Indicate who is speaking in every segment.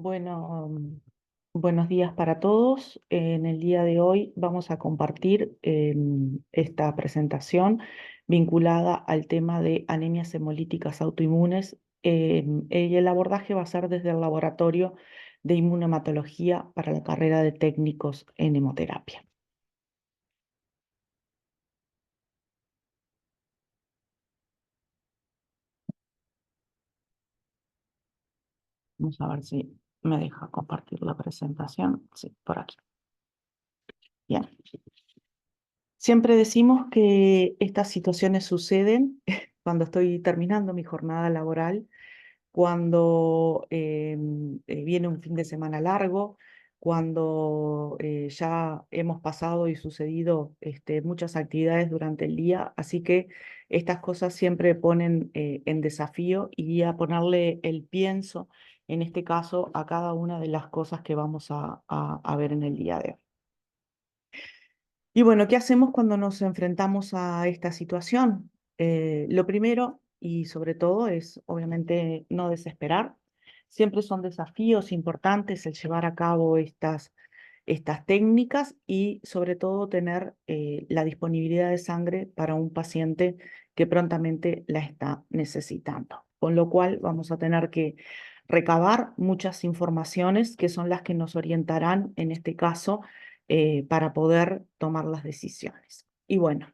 Speaker 1: Bueno, buenos días para todos. En el día de hoy vamos a compartir esta presentación vinculada al tema de anemias hemolíticas autoinmunes. Y el abordaje va a ser desde el Laboratorio de Inmunohematología para la carrera de técnicos en hemoterapia. Vamos a ver si me deja compartir la presentación. Sí, por aquí. Bien. Siempre decimos que estas situaciones suceden cuando estoy terminando mi jornada laboral, cuando viene un fin de semana largo, cuando ya hemos pasado y sucedido muchas actividades durante el día, así que estas cosas siempre ponen en desafío y a ponerle el pienso, en este caso, a cada una de las cosas que vamos a ver en el día de hoy. Y bueno, ¿qué hacemos cuando nos enfrentamos a esta situación? Lo primero y sobre todo es obviamente no desesperar. Siempre son desafíos importantes el llevar a cabo estas técnicas y sobre todo tener la disponibilidad de sangre para un paciente que prontamente la está necesitando. Con lo cual vamos a tener que recabar muchas informaciones que son las que nos orientarán en este caso para poder tomar las decisiones. Y bueno,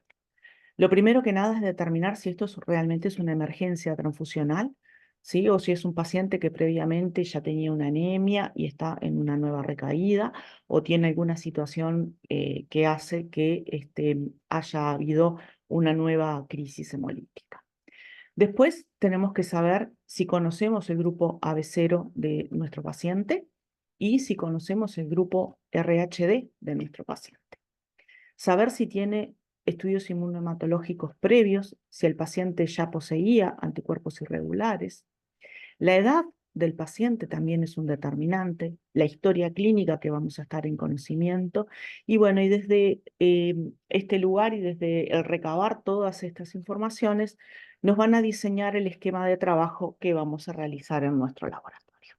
Speaker 1: lo primero que nada es determinar si esto realmente es una emergencia transfusional, ¿sí? O si es un paciente que previamente ya tenía una anemia y está en una nueva recaída, o tiene alguna situación que hace que haya habido una nueva crisis hemolítica. Después tenemos que saber si conocemos el grupo AB0 de nuestro paciente y si conocemos el grupo RHD de nuestro paciente. Saber si tiene estudios inmunohematológicos previos, si el paciente ya poseía anticuerpos irregulares. La edad del paciente también es un determinante, la historia clínica que vamos a estar en conocimiento. Y bueno, y desde este lugar y desde el recabar todas estas informaciones, nos van a diseñar el esquema de trabajo que vamos a realizar en nuestro laboratorio.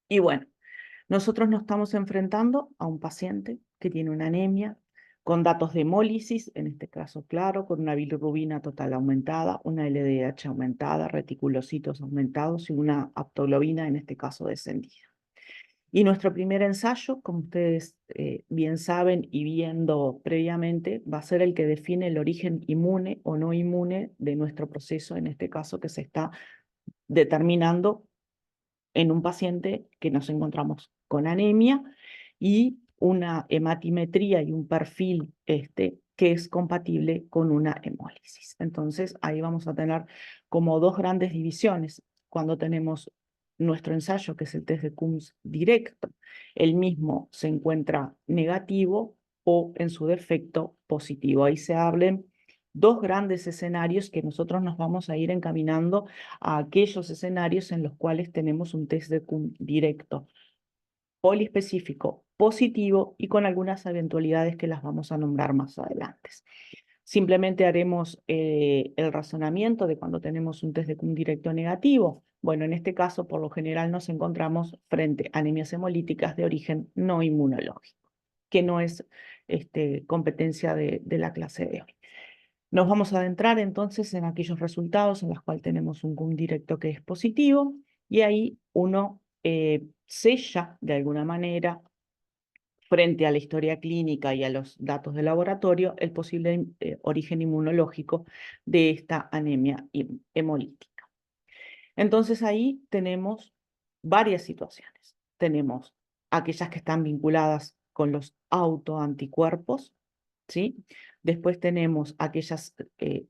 Speaker 1: Y bueno, nosotros nos estamos enfrentando a un paciente que tiene una anemia con datos de hemólisis, en este caso, claro, con una bilirrubina total aumentada, una LDH aumentada, reticulocitos aumentados y una aptoglobina, en este caso, descendida. Y nuestro primer ensayo, como ustedes bien saben y viendo previamente, va a ser el que define el origen inmune o no inmune de nuestro proceso, en este caso, que se está determinando en un paciente que nos encontramos con anemia y una hematimetría y un perfil que es compatible con una hemólisis. Entonces, ahí vamos a tener como dos grandes divisiones. Cuando tenemos nuestro ensayo, que es el test de Coombs directo, el mismo se encuentra negativo o en su defecto positivo. Ahí se hablen dos grandes escenarios que nosotros nos vamos a ir encaminando a aquellos escenarios en los cuales tenemos un test de Coombs directo, poliespecífico, positivo y con algunas eventualidades que las vamos a nombrar más adelante. Simplemente haremos el razonamiento de cuando tenemos un test de Coombs directo negativo. Bueno, en este caso, por lo general, nos encontramos frente a anemias hemolíticas de origen no inmunológico, que no es competencia de la clase de hoy. Nos vamos a adentrar entonces en aquellos resultados en los cuales tenemos un Coombs directo que es positivo y ahí uno sella de alguna manera frente a la historia clínica y a los datos de laboratorio el posible origen inmunológico de esta anemia hemolítica. Entonces ahí tenemos varias situaciones. Tenemos aquellas que están vinculadas con los autoanticuerpos, ¿sí? Después tenemos aquellas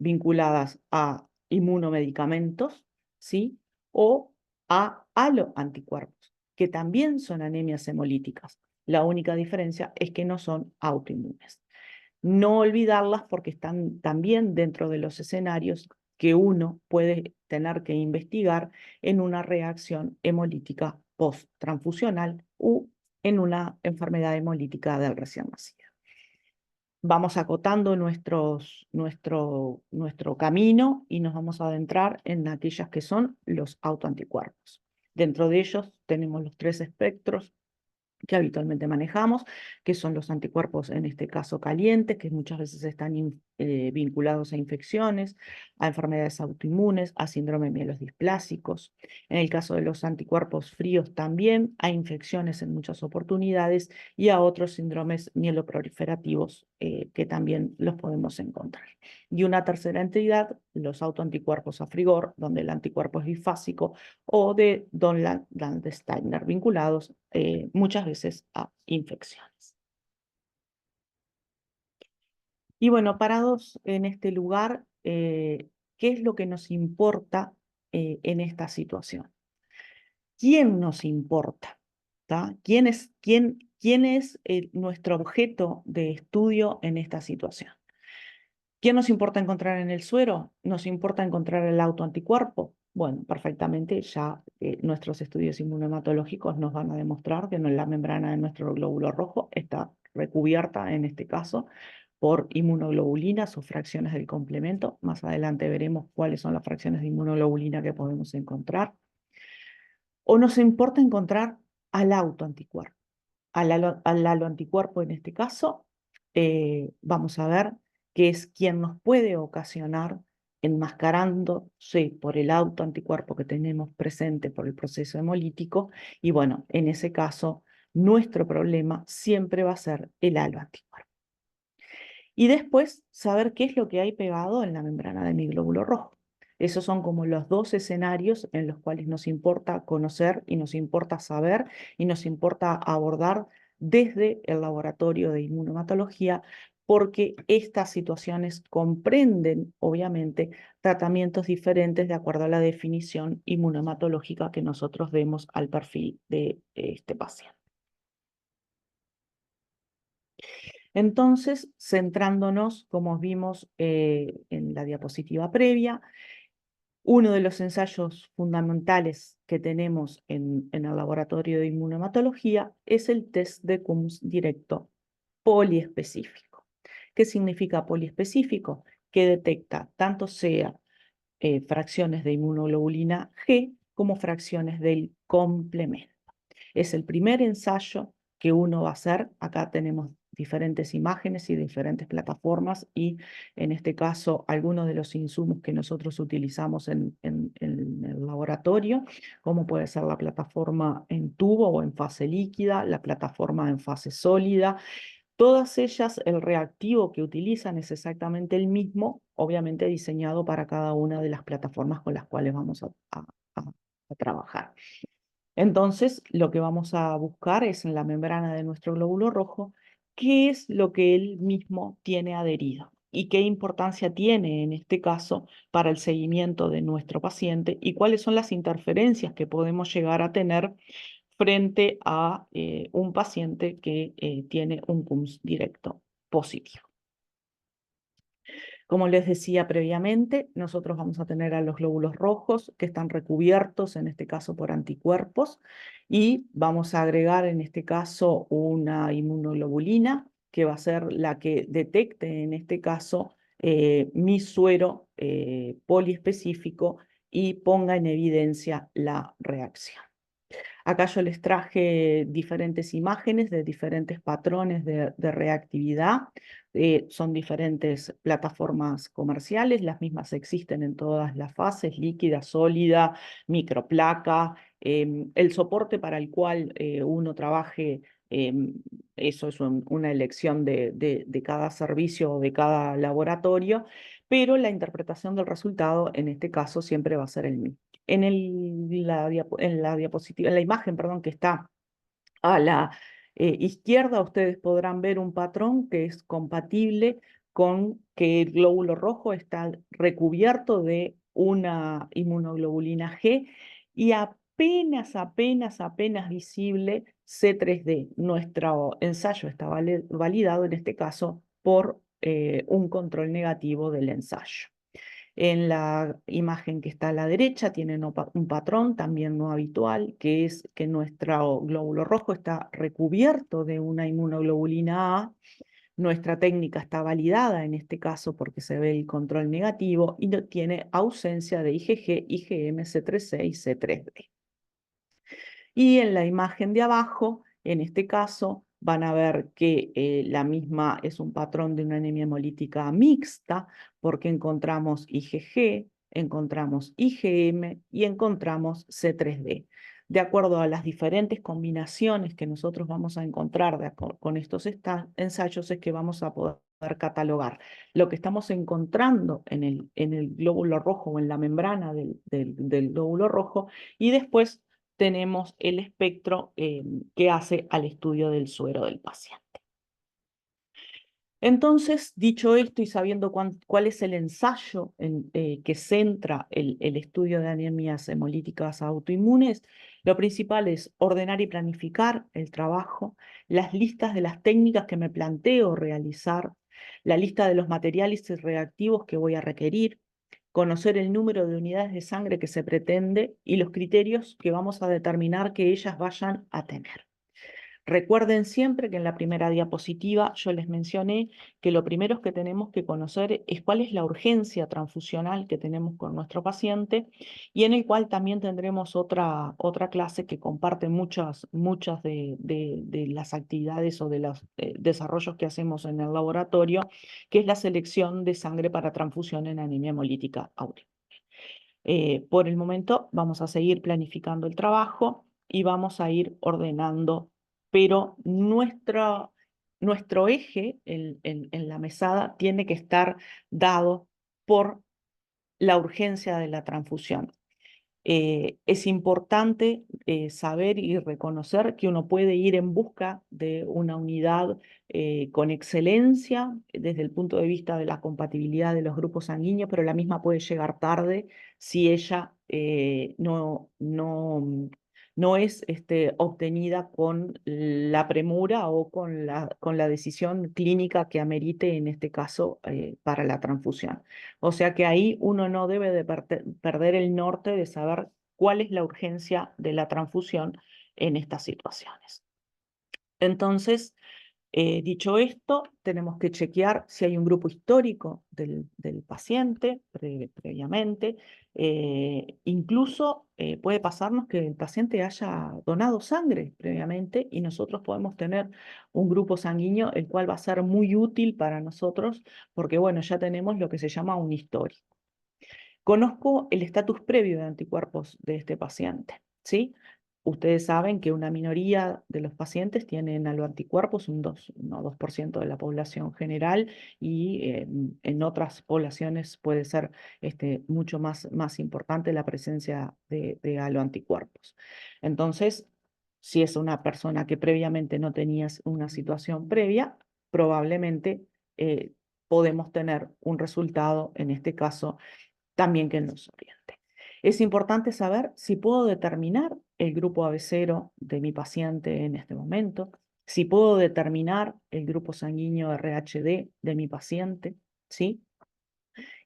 Speaker 1: vinculadas a inmunomedicamentos, ¿sí? O a aloanticuerpos, que también son anemias hemolíticas. La única diferencia es que no son autoinmunes. No olvidarlas porque están también dentro de los escenarios que uno puede tener que investigar en una reacción hemolítica post-transfusional u en una enfermedad hemolítica del recién nacido. Vamos acotando nuestro camino y nos vamos a adentrar en aquellas que son los autoanticuerpos. Dentro de ellos tenemos los 3 espectros que habitualmente manejamos, que son los anticuerpos, en este caso calientes, que muchas veces están vinculados a infecciones, a enfermedades autoinmunes, a síndrome mielodisplásicos. En el caso de los anticuerpos fríos también, a infecciones en muchas oportunidades y a otros síndromes mieloproliferativos que también los podemos encontrar. Y una tercera entidad, los autoanticuerpos a frigor, donde el anticuerpo es bifásico, o de Donland-Steiner, vinculados muchas veces a infecciones. Y bueno, parados en este lugar, ¿qué es lo que nos importa en esta situación? ¿Quién nos importa? ¿Quién es nuestro objeto de estudio en esta situación? ¿Quién nos importa encontrar en el suero? ¿Nos importa encontrar el autoanticuerpo? Bueno, perfectamente ya nuestros estudios inmunohematológicos nos van a demostrar que la membrana de nuestro glóbulo rojo está recubierta, en este caso, por inmunoglobulinas o fracciones del complemento. Más adelante veremos cuáles son las fracciones de inmunoglobulina que podemos encontrar. ¿O nos importa encontrar al autoanticuerpo? Al aloanticuerpo en este caso, vamos a ver que es quien nos puede ocasionar, enmascarándose por el autoanticuerpo que tenemos presente por el proceso hemolítico, y bueno, en ese caso, nuestro problema siempre va a ser el aloanticuerpo. Y después, saber qué es lo que hay pegado en la membrana de mi glóbulo rojo. Esos son como los 2 escenarios en los cuales nos importa conocer y nos importa saber y nos importa abordar desde el laboratorio de inmunohematología, porque estas situaciones comprenden, obviamente, tratamientos diferentes de acuerdo a la definición inmunohematológica que nosotros demos al perfil de este paciente. Entonces, centrándonos, como vimos en la diapositiva previa, uno de los ensayos fundamentales que tenemos en el laboratorio de inmunohematología es el test de Coombs directo poliespecífico. ¿Qué significa poliespecífico? Que detecta tanto sea fracciones de inmunoglobulina G como fracciones del complemento. Es el primer ensayo que uno va a hacer. Acá tenemos diferentes imágenes y diferentes plataformas y en este caso algunos de los insumos que nosotros utilizamos en el laboratorio, como puede ser la plataforma en tubo o en fase líquida, la plataforma en fase sólida. Todas ellas, el reactivo que utilizan es exactamente el mismo, obviamente diseñado para cada una de las plataformas con las cuales vamos a trabajar. Entonces, lo que vamos a buscar es en la membrana de nuestro glóbulo rojo qué es lo que él mismo tiene adherido y qué importancia tiene en este caso para el seguimiento de nuestro paciente y cuáles son las interferencias que podemos llegar a tener frente a un paciente que tiene un Coombs directo positivo. Como les decía previamente, nosotros vamos a tener a los glóbulos rojos que están recubiertos, en este caso por anticuerpos, y vamos a agregar en este caso una inmunoglobulina que va a ser la que detecte en este caso mi suero poliespecífico y ponga en evidencia la reacción. Acá yo les traje diferentes imágenes de diferentes patrones de reactividad. Son diferentes plataformas comerciales, las mismas existen en todas las fases, líquida, sólida, microplaca. El soporte para el cual uno trabaje, eso es una elección de cada servicio o de cada laboratorio, pero la interpretación del resultado en este caso siempre va a ser el mismo. En la diapositiva, en la imagen, perdón, que está a la izquierda, ustedes podrán ver un patrón que es compatible con que el glóbulo rojo está recubierto de una inmunoglobulina G y apenas visible C3D. Nuestro ensayo está validado en este caso por un control negativo del ensayo. En la imagen que está a la derecha tienen un patrón también no habitual, que es que nuestro glóbulo rojo está recubierto de una inmunoglobulina A. Nuestra técnica está validada en este caso porque se ve el control negativo y no tiene ausencia de IgG, IgM, C3C y C3D. Y en la imagen de abajo, en este caso, van a ver que la misma es un patrón de una anemia hemolítica mixta, porque encontramos IgG, encontramos IgM y encontramos C3d. De acuerdo a las diferentes combinaciones que nosotros vamos a encontrar con estos ensayos, es que vamos a poder catalogar lo que estamos encontrando en el glóbulo rojo o en la membrana del glóbulo rojo, y después tenemos el espectro que hace al estudio del suero del paciente. Entonces, dicho esto y sabiendo cuál es el ensayo que centra el estudio de anemias hemolíticas autoinmunes, lo principal es ordenar y planificar el trabajo, las listas de las técnicas que me planteo realizar, la lista de los materiales reactivos que voy a requerir, conocer el número de unidades de sangre que se pretende y los criterios que vamos a determinar que ellas vayan a tener. Recuerden siempre que en la primera diapositiva yo les mencioné que lo primero que tenemos que conocer es cuál es la urgencia transfusional que tenemos con nuestro paciente, y en el cual también tendremos otra clase que comparte muchas de las actividades o de los desarrollos que hacemos en el laboratorio, que es la selección de sangre para transfusión en anemia hemolítica autoinmune. Por el momento vamos a seguir planificando el trabajo y vamos a ir ordenando, pero nuestro eje en la mesada tiene que estar dado por la urgencia de la transfusión. Es importante saber y reconocer que uno puede ir en busca de una unidad con excelencia desde el punto de vista de la compatibilidad de los grupos sanguíneos, pero la misma puede llegar tarde si ella no es obtenida con la premura o con la decisión clínica que amerite, en este caso, para la transfusión. O sea que ahí uno no debe de perder el norte de saber cuál es la urgencia de la transfusión en estas situaciones. Entonces, dicho esto, tenemos que chequear si hay un grupo histórico del paciente previamente. Incluso puede pasarnos que el paciente haya donado sangre previamente y nosotros podemos tener un grupo sanguíneo el cual va a ser muy útil para nosotros porque, bueno, ya tenemos lo que se llama un histórico. Conozco el estatus previo de anticuerpos de este paciente, ¿sí? Ustedes saben que una minoría de los pacientes tienen aloanticuerpos, un 2% de la población general, y en otras poblaciones puede ser mucho más importante la presencia de aloanticuerpos. Entonces, si es una persona que previamente no tenía una situación previa, probablemente podemos tener un resultado, en este caso, también que nos oriente. Es importante saber si puedo determinar el grupo AB0 de mi paciente en este momento, si puedo determinar el grupo sanguíneo RHD de mi paciente, ¿sí?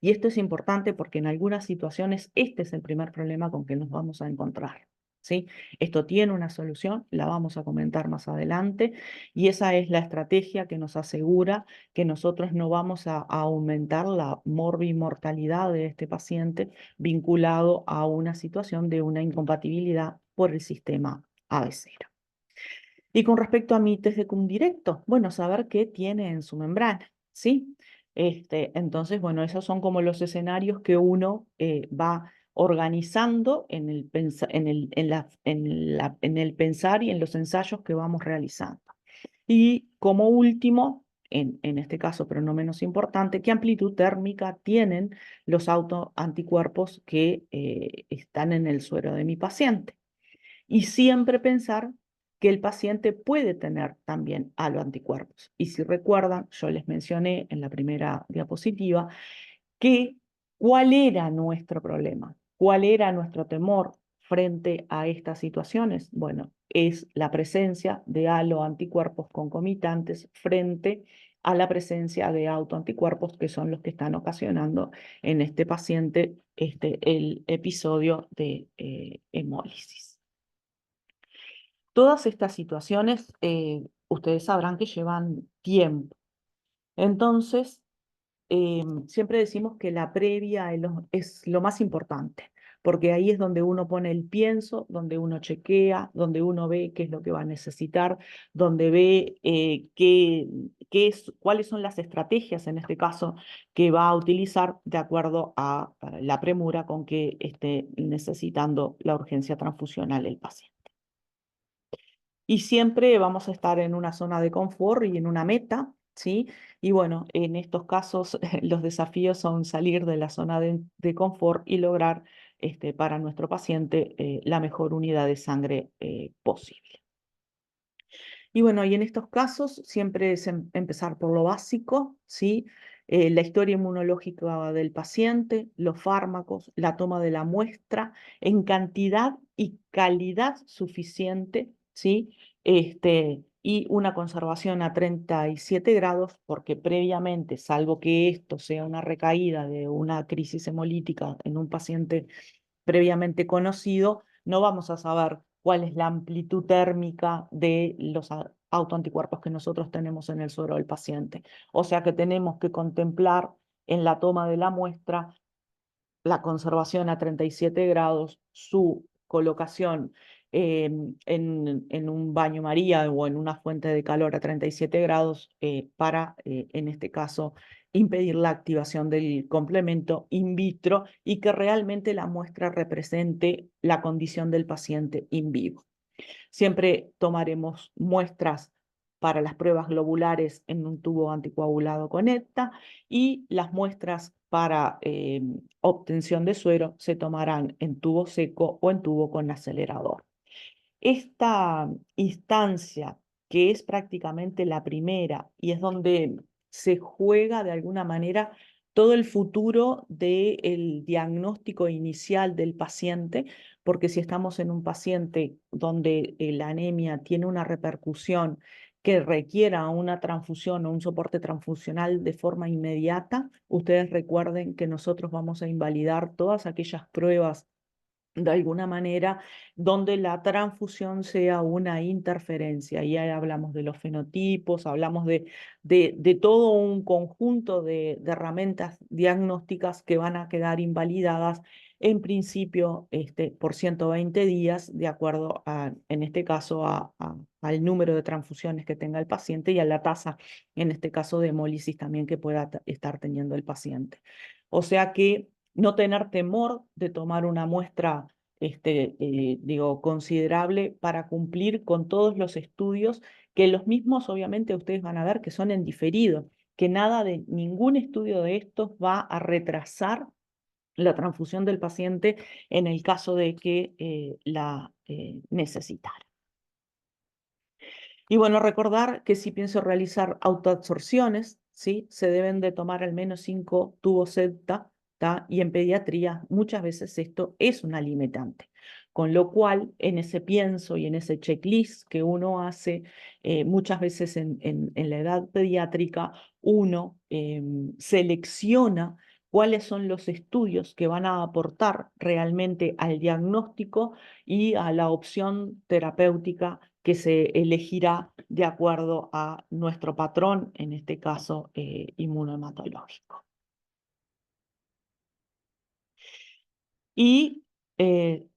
Speaker 1: Y esto es importante porque en algunas situaciones este es el primer problema con que nos vamos a encontrar, ¿sí? Esto tiene una solución, la vamos a comentar más adelante, y esa es la estrategia que nos asegura que nosotros no vamos a aumentar la morbimortalidad de este paciente vinculado a una situación de una incompatibilidad por el sistema AB0. Y con respecto a mi test de cum directo, bueno, saber qué tiene en su membrana, ¿sí? Entonces, bueno, esos son como los escenarios que uno va organizando en el pensar y en los ensayos que vamos realizando. Y como último, en este caso, pero no menos importante, ¿qué amplitud térmica tienen los autoanticuerpos que están en el suero de mi paciente? Y siempre pensar que el paciente puede tener también aloanticuerpos. Y si recuerdan, yo les mencioné en la primera diapositiva que cuál era nuestro problema, cuál era nuestro temor frente a estas situaciones. Bueno, es la presencia de aloanticuerpos concomitantes frente a la presencia de autoanticuerpos, que son los que están ocasionando en este paciente el episodio de hemólisis. Todas estas situaciones, ustedes sabrán que llevan tiempo. Entonces, siempre decimos que la previa es lo más importante, porque ahí es donde uno pone el pienso, donde uno chequea, donde uno ve qué es lo que va a necesitar, donde ve cuáles son las estrategias, en este caso, que va a utilizar de acuerdo a la premura con que esté necesitando la urgencia transfusional el paciente. Y siempre vamos a estar en una zona de confort y en una meta, ¿sí? Y bueno, en estos casos los desafíos son salir de la zona de confort y lograr para nuestro paciente la mejor unidad de sangre posible. Y bueno, y en estos casos siempre es empezar por lo básico, ¿sí? La historia inmunológica del paciente, los fármacos, la toma de la muestra en cantidad y calidad suficiente, ¿sí? Y una conservación a 37 grados, porque previamente, salvo que esto sea una recaída de una crisis hemolítica en un paciente previamente conocido, no vamos a saber cuál es la amplitud térmica de los autoanticuerpos que nosotros tenemos en el suero del paciente. O sea que tenemos que contemplar en la toma de la muestra la conservación a 37 grados, su colocación en un baño María o en una fuente de calor a 37 grados para, en este caso, impedir la activación del complemento in vitro y que realmente la muestra represente la condición del paciente in vivo. Siempre tomaremos muestras para las pruebas globulares en un tubo anticoagulado con ETA y las muestras para obtención de suero se tomarán en tubo seco o en tubo con acelerador. Esta instancia, que es prácticamente la primera y es donde se juega de alguna manera todo el futuro del diagnóstico inicial del paciente, porque si estamos en un paciente donde la anemia tiene una repercusión que requiera una transfusión o un soporte transfusional de forma inmediata, ustedes recuerden que nosotros vamos a invalidar todas aquellas pruebas de alguna manera, donde la transfusión sea una interferencia. Y ahí hablamos de los fenotipos, hablamos de todo un conjunto de herramientas diagnósticas que van a quedar invalidadas en principio por 120 días, de acuerdo a, en este caso, al número de transfusiones que tenga el paciente y a la tasa, en este caso, de hemólisis también que pueda estar teniendo el paciente. O sea que no tener temor de tomar una muestra, digo, considerable para cumplir con todos los estudios, que los mismos obviamente ustedes van a ver que son en diferido, que nada de ningún estudio de estos va a retrasar la transfusión del paciente en el caso de que la necesitara. Y bueno, recordar que si pienso realizar autoabsorciones, ¿sí? Se deben de tomar al menos 5 tubos septa, ¿tá? Y en pediatría muchas veces esto es una limitante. Con lo cual, en ese pienso y en ese checklist que uno hace, muchas veces en la edad pediátrica, uno selecciona cuáles son los estudios que van a aportar realmente al diagnóstico y a la opción terapéutica que se elegirá de acuerdo a nuestro patrón, en este caso inmunohematológico. Y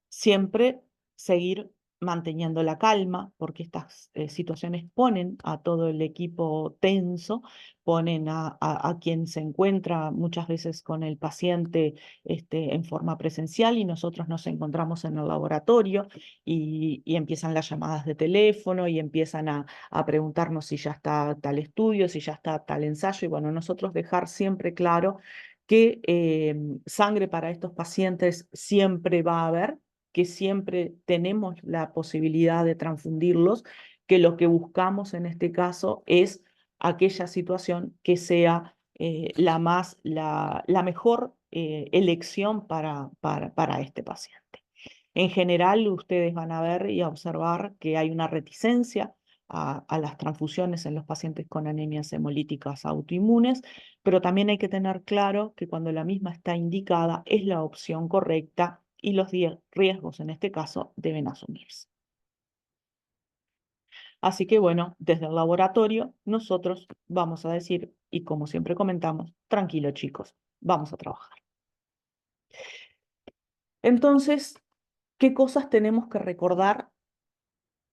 Speaker 1: siempre seguir manteniendo la calma, porque estas situaciones ponen a todo el equipo tenso, ponen a quien se encuentra muchas veces con el paciente en forma presencial y nosotros nos encontramos en el laboratorio y empiezan las llamadas de teléfono y empiezan a preguntarnos si ya está tal estudio, si ya está tal ensayo y bueno, nosotros dejar siempre claro que sangre para estos pacientes siempre va a haber, que siempre tenemos la posibilidad de transfundirlos, que lo que buscamos en este caso es aquella situación que sea la mejor elección para este paciente. En general, ustedes van a ver y a observar que hay una reticencia a las transfusiones en los pacientes con anemias hemolíticas autoinmunes, pero también hay que tener claro que cuando la misma está indicada es la opción correcta y los riesgos en este caso deben asumirse. Así que bueno, desde el laboratorio nosotros vamos a decir, y como siempre comentamos, tranquilo chicos, vamos a trabajar. Entonces, ¿qué cosas tenemos que recordar?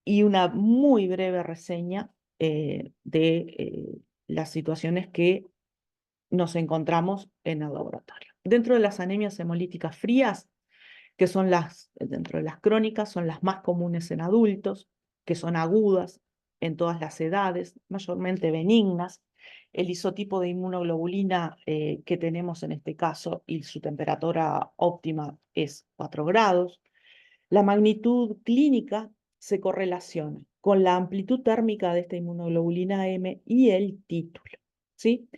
Speaker 1: Y una muy breve reseña de las situaciones que nos encontramos en el laboratorio. Dentro de las anemias hemolíticas frías, que son dentro de las crónicas, son las más comunes en adultos, que son agudas en todas las edades, mayormente benignas. El isotipo de inmunoglobulina que tenemos en este caso y su temperatura óptima es 4 grados. La magnitud clínica se correlaciona con la amplitud térmica de esta inmunoglobulina M y el título, ¿sí?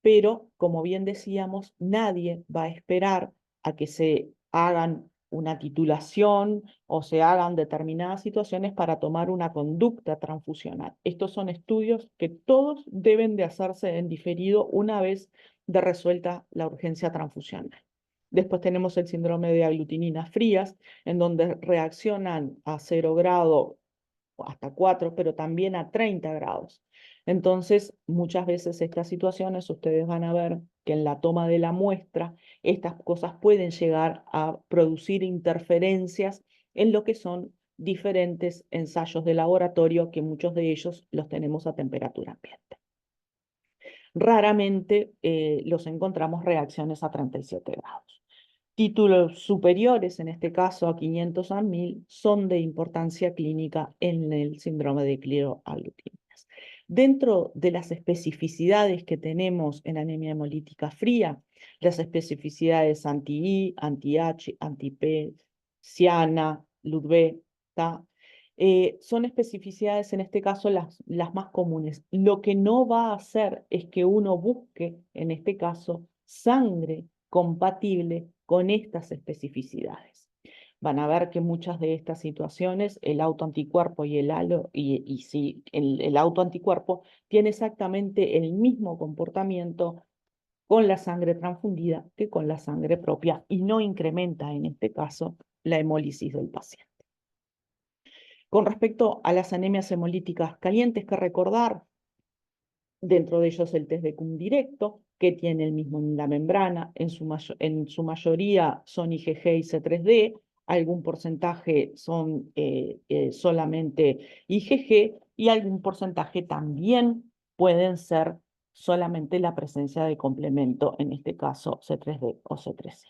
Speaker 1: Pero, como bien decíamos, nadie va a esperar a que se hagan una titulación o se hagan determinadas situaciones para tomar una conducta transfusional. Estos son estudios que todos deben de hacerse en diferido una vez de resuelta la urgencia transfusional. Después tenemos el síndrome de aglutininas frías, en donde reaccionan a 0 grado hasta 4, pero también a 30 grados. Entonces, muchas veces estas situaciones, ustedes van a ver que en la toma de la muestra, estas cosas pueden llegar a producir interferencias en lo que son diferentes ensayos de laboratorio, que muchos de ellos los tenemos a temperatura ambiente. Raramente los encontramos reacciones a 37 grados. Títulos superiores, en este caso a 500 a 1000, son de importancia clínica en el síndrome de clero-aglutininas. Dentro de las especificidades que tenemos en anemia hemolítica fría, las especificidades anti-I, anti-H, anti-P, ciana, LUTB, son especificidades en este caso las más comunes. Lo que no va a hacer es que uno busque, en este caso, sangre compatible con estas especificidades. Van a ver que muchas de estas situaciones, el autoanticuerpo y el halo, y si el autoanticuerpo tiene exactamente el mismo comportamiento con la sangre transfundida que con la sangre propia y no incrementa en este caso la hemólisis del paciente. Con respecto a las anemias hemolíticas calientes, que recordar, dentro de ellos el test de Cum directo, que tiene el mismo en la membrana, en su mayoría son IgG y C3D, algún porcentaje son solamente IgG y algún porcentaje también pueden ser solamente la presencia de complemento, en este caso C3D o C3C.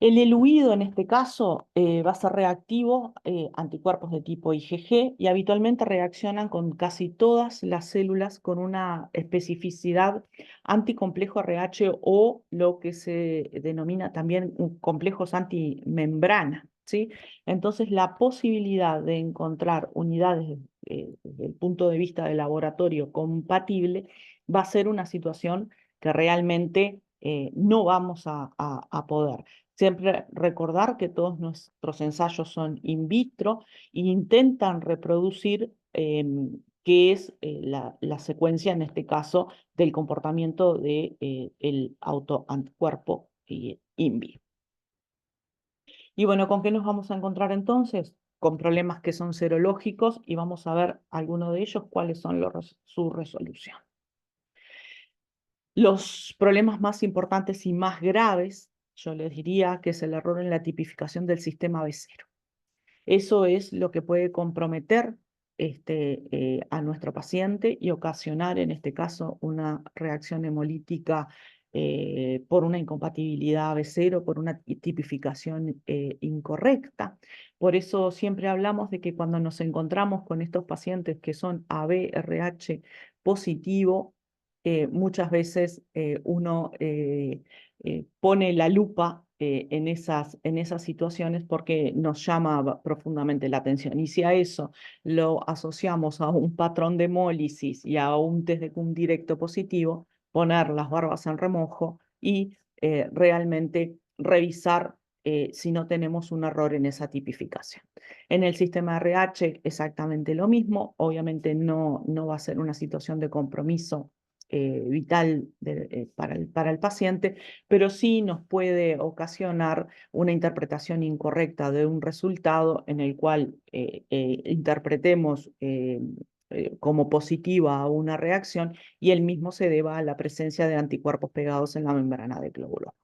Speaker 1: El eluido en este caso va a ser reactivo, anticuerpos de tipo IgG, y habitualmente reaccionan con casi todas las células con una especificidad anticomplejo RH o lo que se denomina también complejos antimembrana, ¿sí? Entonces, la posibilidad de encontrar unidades desde el punto de vista del laboratorio compatible va a ser una situación que realmente no vamos a poder. Siempre recordar que todos nuestros ensayos son in vitro e intentan reproducir qué es la secuencia, en este caso, del comportamiento del autoanticuerpo in vivo. Y bueno, ¿con qué nos vamos a encontrar entonces? Con problemas que son serológicos y vamos a ver algunos de ellos, cuáles son su resolución. Los problemas más importantes y más graves, yo les diría que es el error en la tipificación del sistema B0. Eso es lo que puede comprometer a nuestro paciente y ocasionar, en este caso, una reacción hemolítica por una incompatibilidad B0, por una tipificación incorrecta. Por eso siempre hablamos de que cuando nos encontramos con estos pacientes que son AB-RH positivo, muchas veces uno pone la lupa en esas situaciones porque nos llama profundamente la atención. Y si a eso lo asociamos a un patrón de hemólisis y a un test de Cum directo positivo, poner las barbas en remojo y realmente revisar si no tenemos un error en esa tipificación. En el sistema RH exactamente lo mismo, obviamente no va a ser una situación de compromiso vital para el paciente, pero sí nos puede ocasionar una interpretación incorrecta de un resultado en el cual interpretemos como positiva una reacción y el mismo se deba a la presencia de anticuerpos pegados en la membrana del glóbulo.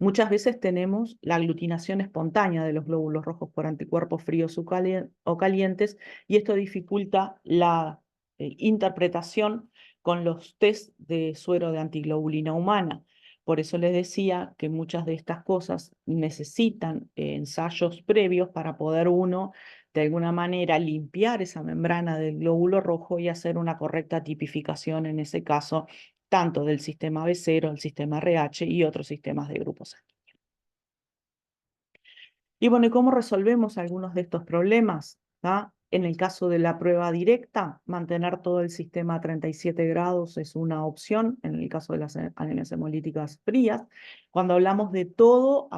Speaker 1: Muchas veces tenemos la aglutinación espontánea de los glóbulos rojos por anticuerpos fríos o calientes, y esto dificulta la interpretación con los test de suero de antiglobulina humana. Por eso les decía que muchas de estas cosas necesitan ensayos previos para poder uno, de alguna manera, limpiar esa membrana del glóbulo rojo y hacer una correcta tipificación en ese caso, tanto del sistema B0, el sistema RH y otros sistemas de grupos sanguíneos. Y bueno, ¿y cómo resolvemos algunos de estos problemas? ¿Tá? En el caso de la prueba directa, mantener todo el sistema a 37 grados es una opción, en el caso de las anemias hemolíticas frías. Cuando hablamos de todo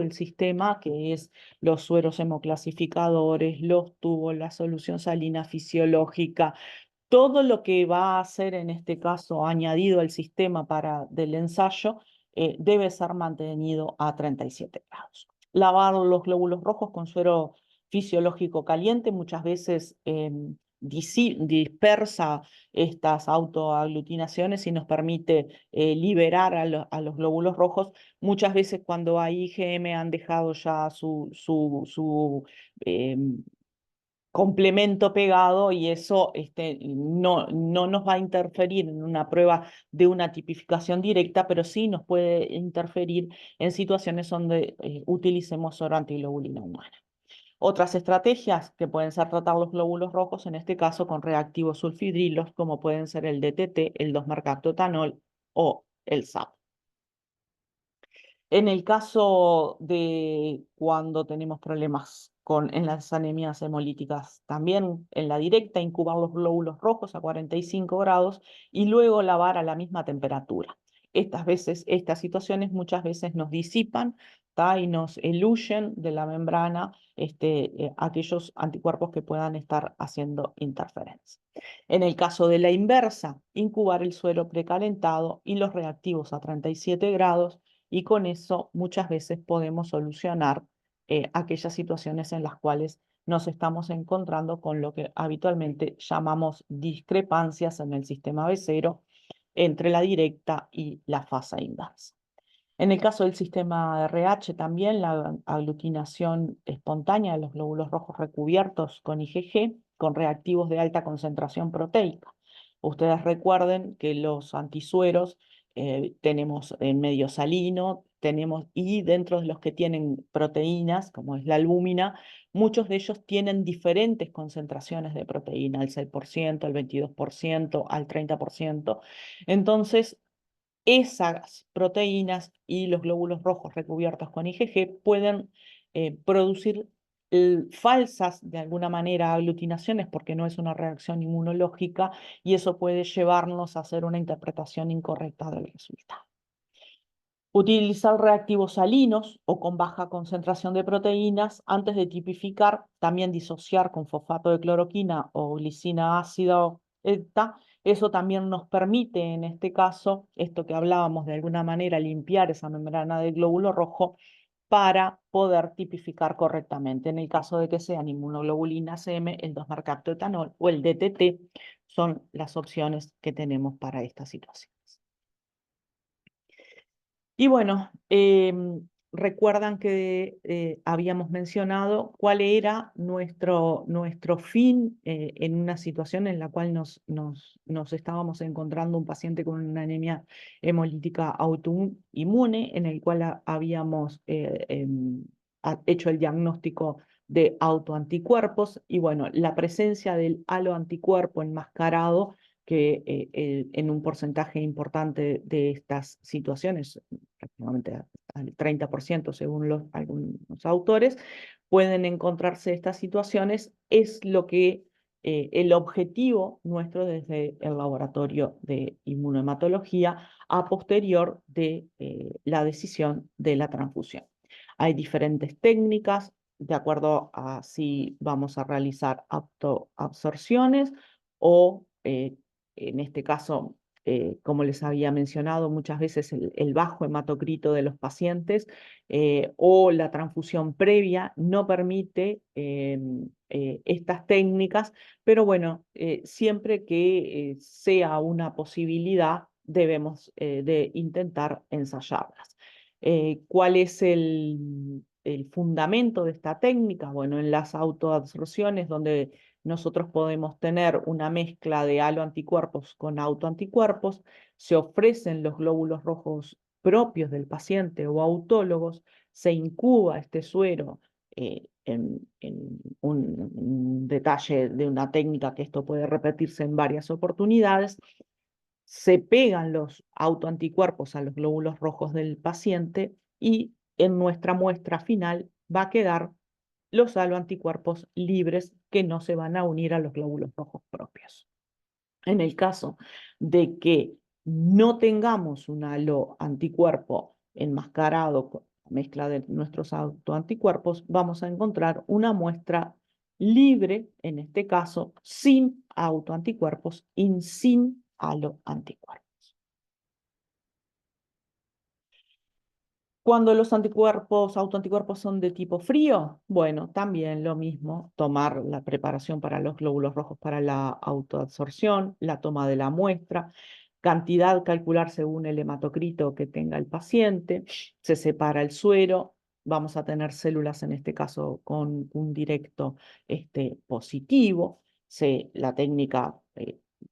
Speaker 1: el sistema, que es los sueros hemoclasificadores, los tubos, la solución salina fisiológica, todo lo que va a ser en este caso añadido al sistema del ensayo debe ser mantenido a 37 grados. Lavar los glóbulos rojos con suero fisiológico caliente muchas veces dispersa estas autoaglutinaciones y nos permite liberar a los glóbulos rojos. Muchas veces cuando hay IgM han dejado ya su complemento pegado, y eso no nos va a interferir en una prueba de una tipificación directa, pero sí nos puede interferir en situaciones donde utilicemos suero antiglobulina humana. Otras estrategias que pueden ser tratar los glóbulos rojos, en este caso con reactivos sulfidrilos, como pueden ser el DTT, el 2-mercaptoetanol o el SAP. En el caso de cuando tenemos problemas en las anemias hemolíticas, también en la directa, incubar los glóbulos rojos a 45 grados y luego lavar a la misma temperatura. Estas situaciones muchas veces nos disipan, ¿tá? Y nos eluyen de la membrana aquellos anticuerpos que puedan estar haciendo interferencia. En el caso de la inversa, incubar el suero precalentado y los reactivos a 37 grados, y con eso muchas veces podemos solucionar aquellas situaciones en las cuales nos estamos encontrando con lo que habitualmente llamamos discrepancias en el sistema B0 entre la directa y la fase inversa. En el caso del sistema RH también la aglutinación espontánea de los glóbulos rojos recubiertos con IgG, con reactivos de alta concentración proteica. Ustedes recuerden que los antisueros tenemos medio salino, y dentro de los que tienen proteínas, como es la albúmina, muchos de ellos tienen diferentes concentraciones de proteína, al 6%, al 22%, al 30%. Entonces, esas proteínas y los glóbulos rojos recubiertos con IgG pueden producir falsas, de alguna manera, aglutinaciones, porque no es una reacción inmunológica, y eso puede llevarnos a hacer una interpretación incorrecta del resultado. Utilizar reactivos salinos o con baja concentración de proteínas antes de tipificar, también disociar con fosfato de cloroquina o glicina ácida ETA. Eso también nos permite, en este caso, esto que hablábamos, de alguna manera limpiar esa membrana del glóbulo rojo para poder tipificar correctamente. En el caso de que sean inmunoglobulinas M, el 2-mercaptoetanol o el DTT son las opciones que tenemos para esta situación. Y bueno, recuerdan que habíamos mencionado cuál era nuestro fin en una situación en la cual nos estábamos encontrando un paciente con una anemia hemolítica autoinmune, en el cual habíamos hecho el diagnóstico de autoanticuerpos, y bueno, la presencia del haloanticuerpo enmascarado, que en un porcentaje importante de estas situaciones, prácticamente al 30% según algunos autores, pueden encontrarse estas situaciones, es lo que el objetivo nuestro desde el laboratorio de inmunohematología a posterior de la decisión de la transfusión. Hay diferentes técnicas de acuerdo a si vamos a realizar autoabsorciones o en este caso, como les había mencionado, muchas veces el bajo hematocrito de los pacientes o la transfusión previa no permite estas técnicas, pero bueno, siempre que sea una posibilidad, debemos de intentar ensayarlas. ¿Cuál es el fundamento de esta técnica? Bueno, en las autoabsorciones donde nosotros podemos tener una mezcla de haloanticuerpos con autoanticuerpos, se ofrecen los glóbulos rojos propios del paciente o autólogos, se incuba este suero en un detalle de una técnica que esto puede repetirse en varias oportunidades, se pegan los autoanticuerpos a los glóbulos rojos del paciente y en nuestra muestra final va a quedar los haloanticuerpos libres que no se van a unir a los glóbulos rojos propios. En el caso de que no tengamos un haloanticuerpo enmascarado con la mezcla de nuestros autoanticuerpos, vamos a encontrar una muestra libre, en este caso, sin autoanticuerpos y sin haloanticuerpos. Cuando los autoanticuerpos son de tipo frío, bueno, también lo mismo, tomar la preparación para los glóbulos rojos para la autoabsorción, la toma de la muestra, cantidad calcular según el hematocrito que tenga el paciente, se separa el suero, vamos a tener células en este caso con un directo positivo, la técnica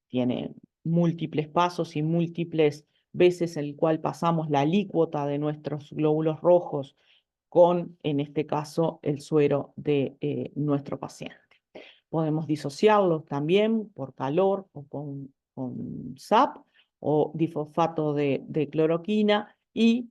Speaker 1: tiene múltiples pasos y múltiples veces en el cual pasamos la alícuota de nuestros glóbulos rojos con, en este caso, el suero de nuestro paciente. Podemos disociarlos también por calor o con SAP o difosfato de cloroquina y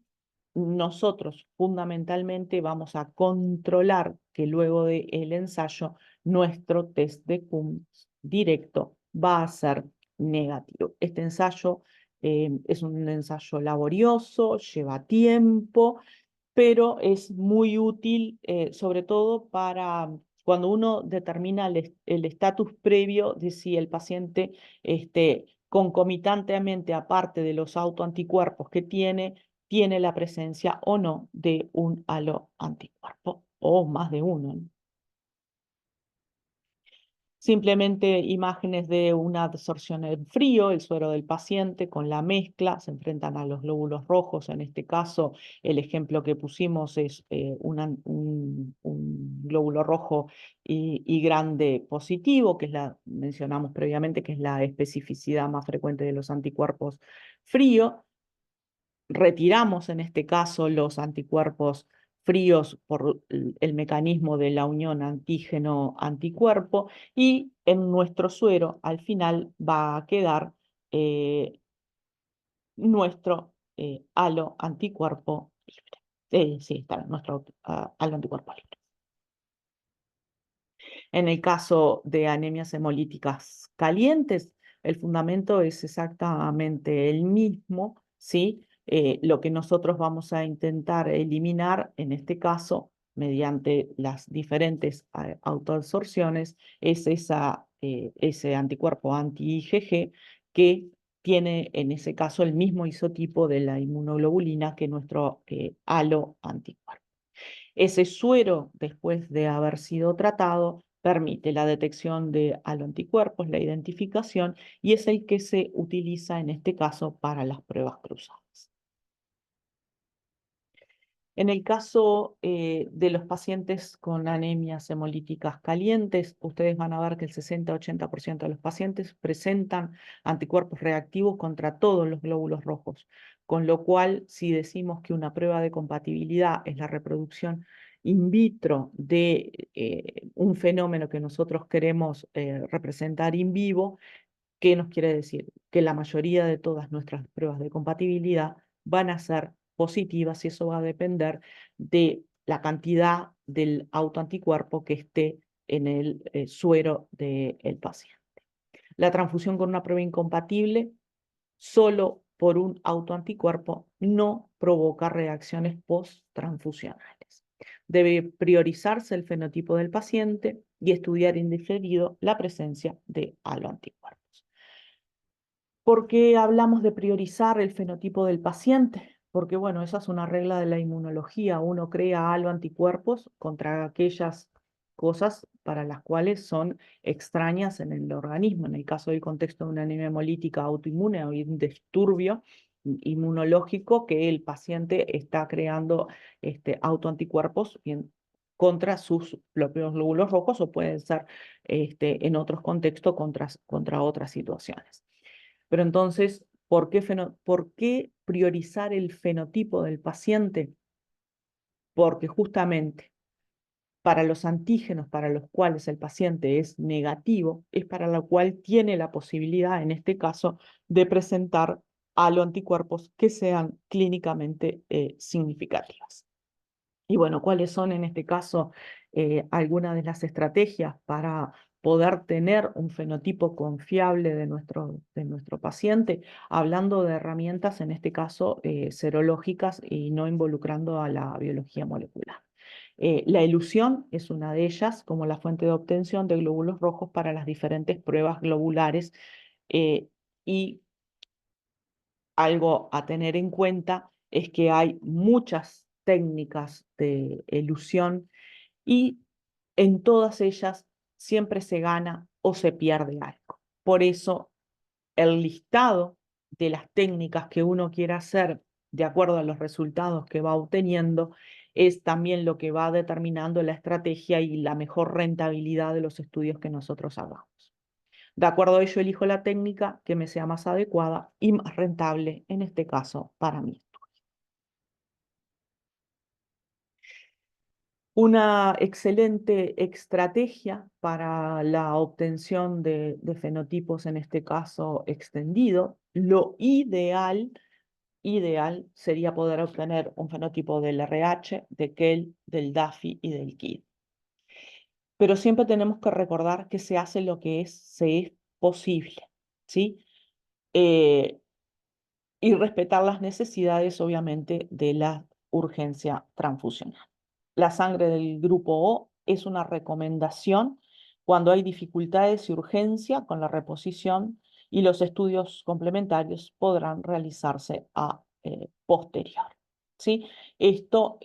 Speaker 1: nosotros fundamentalmente vamos a controlar que luego del ensayo nuestro test de Coombs directo va a ser negativo. Este ensayo es un ensayo laborioso, lleva tiempo, pero es muy útil sobre todo para cuando uno determina el estatus previo de si el paciente concomitantemente, aparte de los autoanticuerpos que tiene la presencia o no de un haloanticuerpo, o más de uno, ¿no? Simplemente imágenes de una absorción en frío, el suero del paciente con la mezcla, se enfrentan a los glóbulos rojos. En este caso, el ejemplo que pusimos es un glóbulo rojo y grande positivo, que es mencionamos previamente, que es la especificidad más frecuente de los anticuerpos frío. Retiramos en este caso los anticuerpos fríos por el mecanismo de la unión antígeno-anticuerpo y en nuestro suero al final va a quedar nuestro halo anticuerpo libre. Sí, está nuestro halo anticuerpo libre. En el caso de anemias hemolíticas calientes, el fundamento es exactamente el mismo, ¿sí? Lo que nosotros vamos a intentar eliminar, en este caso, mediante las diferentes autoabsorciones, es ese anticuerpo anti-IgG que tiene en ese caso el mismo isotipo de la inmunoglobulina que nuestro halo anticuerpo. Ese suero, después de haber sido tratado, permite la detección de haloanticuerpos, la identificación, y es el que se utiliza en este caso para las pruebas cruzadas. En el caso de los pacientes con anemias hemolíticas calientes, ustedes van a ver que el 60-80% de los pacientes presentan anticuerpos reactivos contra todos los glóbulos rojos, con lo cual si decimos que una prueba de compatibilidad es la reproducción in vitro de un fenómeno que nosotros queremos representar in vivo, ¿qué nos quiere decir? Que la mayoría de todas nuestras pruebas de compatibilidad van a ser positivas y eso va a depender de la cantidad del autoanticuerpo que esté en el suero del paciente. La transfusión con una prueba incompatible solo por un autoanticuerpo no provoca reacciones post-transfusionales. Debe priorizarse el fenotipo del paciente y estudiar en diferido la presencia de haloanticuerpos. ¿Por qué hablamos de priorizar el fenotipo del paciente? Porque, bueno, esa es una regla de la inmunología. Uno crea anticuerpos contra aquellas cosas para las cuales son extrañas en el organismo. En el caso del contexto de una anemia hemolítica autoinmune o un disturbio inmunológico que el paciente está creando autoanticuerpos contra sus propios glóbulos rojos o pueden ser en otros contextos contra otras situaciones. Pero entonces, ¿por qué priorizar el fenotipo del paciente? Porque justamente para los antígenos para los cuales el paciente es negativo, es para lo cual tiene la posibilidad, en este caso, de presentar aloanticuerpos que sean clínicamente significativas. Y bueno, ¿cuáles son en este caso algunas de las estrategias para poder tener un fenotipo confiable de nuestro paciente? Hablando de herramientas, en este caso, serológicas y no involucrando a la biología molecular. La elusión es una de ellas como la fuente de obtención de glóbulos rojos para las diferentes pruebas globulares y algo a tener en cuenta es que hay muchas técnicas de elusión y en todas ellas siempre se gana o se pierde algo. Por eso el listado de las técnicas que uno quiera hacer de acuerdo a los resultados que va obteniendo es también lo que va determinando la estrategia y la mejor rentabilidad de los estudios que nosotros hagamos. De acuerdo a ello, elijo la técnica que me sea más adecuada y más rentable, en este caso, para mí. Una excelente estrategia para la obtención de fenotipos, en este caso extendido, lo ideal sería poder obtener un fenotipo del RH, de KEL, del DAFI y del KID. Pero siempre tenemos que recordar que se hace lo que se es posible, ¿sí? Y respetar las necesidades, obviamente, de la urgencia transfusional. La sangre del grupo O es una recomendación cuando hay dificultades y urgencia con la reposición y los estudios complementarios podrán realizarse a posterior. ¿Sí? Esto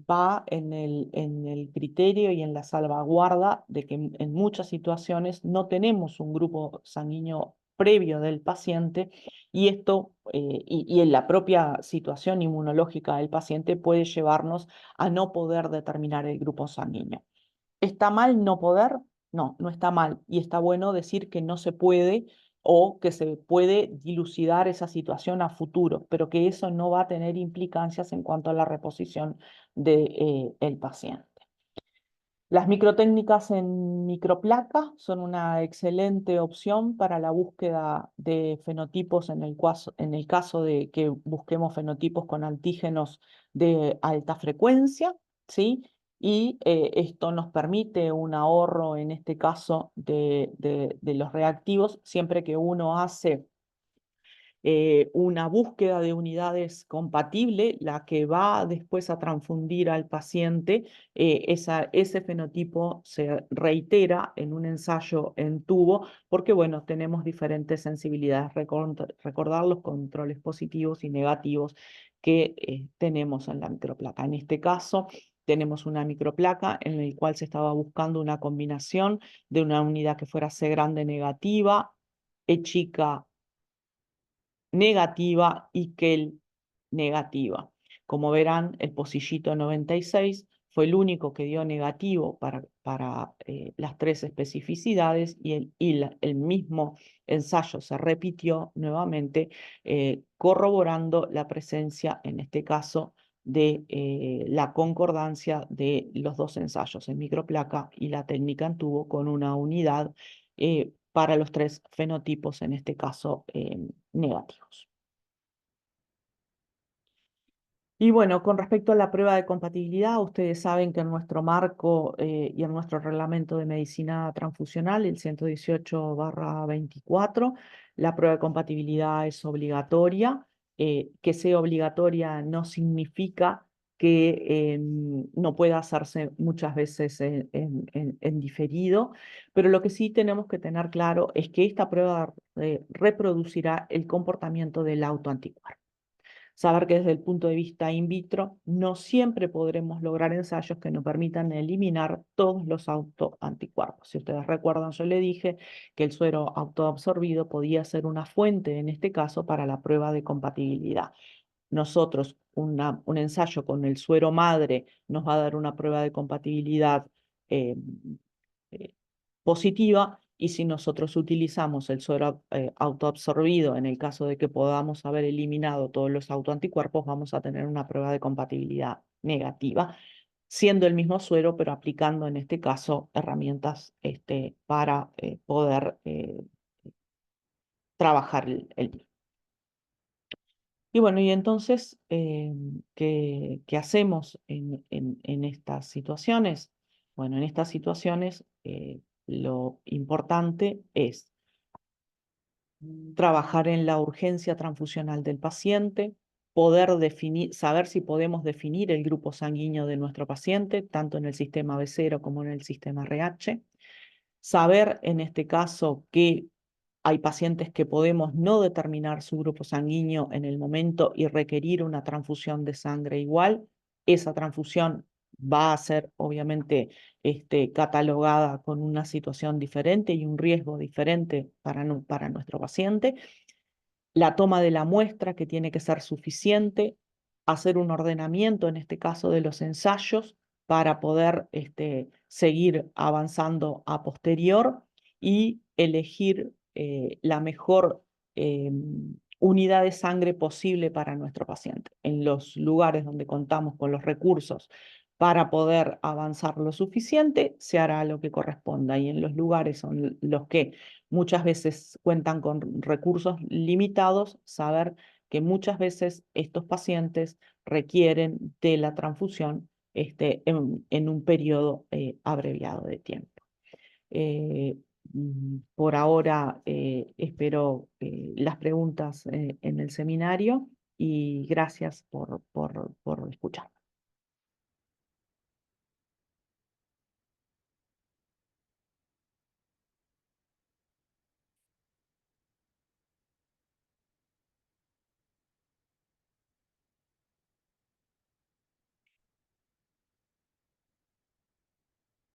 Speaker 1: va en el criterio y en la salvaguarda de que en muchas situaciones no tenemos un grupo sanguíneo previo del paciente y esto y en la propia situación inmunológica del paciente puede llevarnos a no poder determinar el grupo sanguíneo. ¿Está mal no poder? No, no está mal. Y está bueno decir que no se puede o que se puede dilucidar esa situación a futuro, pero que eso no va a tener implicancias en cuanto a la reposición del paciente. Las microtécnicas en microplaca son una excelente opción para la búsqueda de fenotipos en el caso de que busquemos fenotipos con antígenos de alta frecuencia, ¿sí? Y esto nos permite un ahorro, en este caso, de los reactivos, siempre que uno hace una búsqueda de unidades compatible, la que va después a transfundir al paciente, ese fenotipo se reitera en un ensayo en tubo, porque bueno, tenemos diferentes sensibilidades. Recordar los controles positivos y negativos que tenemos en la microplaca. En este caso, tenemos una microplaca en la cual se estaba buscando una combinación de una unidad que fuera C grande negativa, E chica negativa y KEL negativa. Como verán, el pocillito 96 fue el único que dio negativo para las tres especificidades y el mismo ensayo se repitió nuevamente, corroborando la presencia, en este caso, de la concordancia de los dos ensayos en microplaca y la técnica en tubo con una unidad para los tres fenotipos, en este caso negativos. Y bueno, con respecto a la prueba de compatibilidad, ustedes saben que en nuestro marco y en nuestro reglamento de medicina transfusional, el 118/24, la prueba de compatibilidad es obligatoria. Que sea obligatoria no significa que no pueda hacerse muchas veces en diferido, pero lo que sí tenemos que tener claro es que esta prueba reproducirá el comportamiento del autoanticuerpo. Saber que desde el punto de vista in vitro no siempre podremos lograr ensayos que nos permitan eliminar todos los autoanticuerpos. Si ustedes recuerdan, yo le dije que el suero autoabsorbido podía ser una fuente, en este caso, para la prueba de compatibilidad. Nosotros, un ensayo con el suero madre nos va a dar una prueba de compatibilidad eh, eh, positiva, y si nosotros utilizamos el suero autoabsorbido, en el caso de que podamos haber eliminado todos los autoanticuerpos, vamos a tener una prueba de compatibilidad negativa, siendo el mismo suero, pero aplicando en este caso herramientas para poder trabajar el. Y bueno, y entonces, ¿qué hacemos en estas situaciones? Bueno, en estas situaciones lo importante es trabajar en la urgencia transfusional del paciente, poder definir, saber si podemos definir el grupo sanguíneo de nuestro paciente, tanto en el sistema B0 como en el sistema RH, saber en este caso que hay pacientes que podemos no determinar su grupo sanguíneo en el momento y requerir una transfusión de sangre igual. Esa transfusión va a ser obviamente catalogada con una situación diferente y un riesgo diferente para nuestro paciente. La toma de la muestra, que tiene que ser suficiente, hacer un ordenamiento, en este caso, de los ensayos para poder seguir avanzando a posterior y elegir la mejor eh, unidad de sangre posible para nuestro paciente. En los lugares donde contamos con los recursos para poder avanzar lo suficiente, se hará lo que corresponda, y en los lugares son los que muchas veces cuentan con recursos limitados, saber que muchas veces estos pacientes requieren de la transfusión en un periodo abreviado de tiempo. Eh, por ahora espero las preguntas en el seminario, y gracias por escuchar.